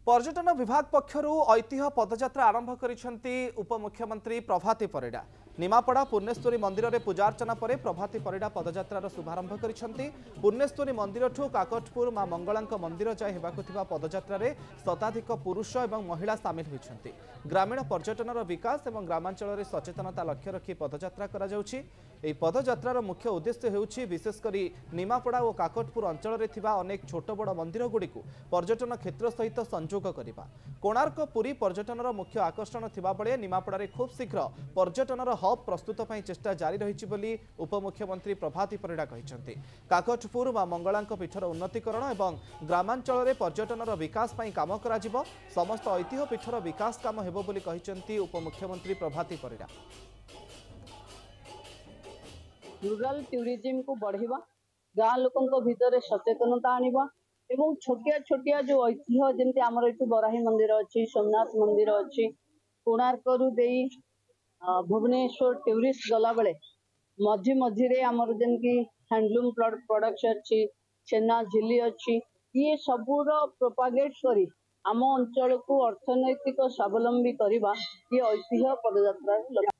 पर्यटन विभाग पक्षर ऐतिह्य पदयात्रा आरंभ करिसेंती उपमुख्यमंत्री प्रभाती परिडा। निमापड़ा पुण्यश्वरी मंदिर में पूजार्चना पर प्रभाती परिडा पदयात्रार शुभारंभ करिसेंती। पुण्यश्वरी मंदिर ठू काकटपुर मां मंगलांक मंदिर जाए हेबाकुथिबा पदयात्रा रे शताधिक पुरुष और महिला सामिल होइछंती। ग्रामीण पर्यटनर विकास और ग्रामांचल में सचेतनता लक्ष्य रखी पदयात्रा करा जाउछि। एही पदयात्रार मुख्य उद्देश्य हेउछि विशेषकर निमापड़ा और काकटपुर अंचल में थिबा अनेक छोट बड़ मंदिर गुड़िक पर्यटन क्षेत्र सहित संजोग करबा। कोणार्क पुरी पर्यटनर मुख्य आकर्षण थिबा बेले निमापड़ारे खूब शीघ्र पर्यटनर हब प्रस्तुत पई चेष्टा जारी रहिछि बोली उपमुख्यमंत्री प्रभाती परिडा कहिसेंती। काकटपुर मां मंगलांक पीठर उन्नतीकरण एवं ग्रामांचल में पर्यटनर विकास पई काम करा जिवो। समस्त ऐतिह्य पीठर विकास काम हेबो बोली कहिसेंती उपमुख्यमंत्री प्रभाती परिडा। रूराल टूरिज्म को बढ़ावा, गाँ लोकों भितर सचेतनता आनिबा एवं छोटिया छोटिया जो ऐतिह्य जमी आमर ये बराही मंदिर अच्छी, सोमनाथ मंदिर अच्छी, कोणार्करू देई भुवनेश्वर टूरिस्ट गला बेले मझी मझीरे आमर जमी हैंडलूम प्रोडक्ट्स अच्छी, छेना झिली अच्छी, ये सबूर प्रोपागेट करी आम अंचल को अर्थनैतिक स्वावलंबी करने ये ऐतिह्य पदयात्रा।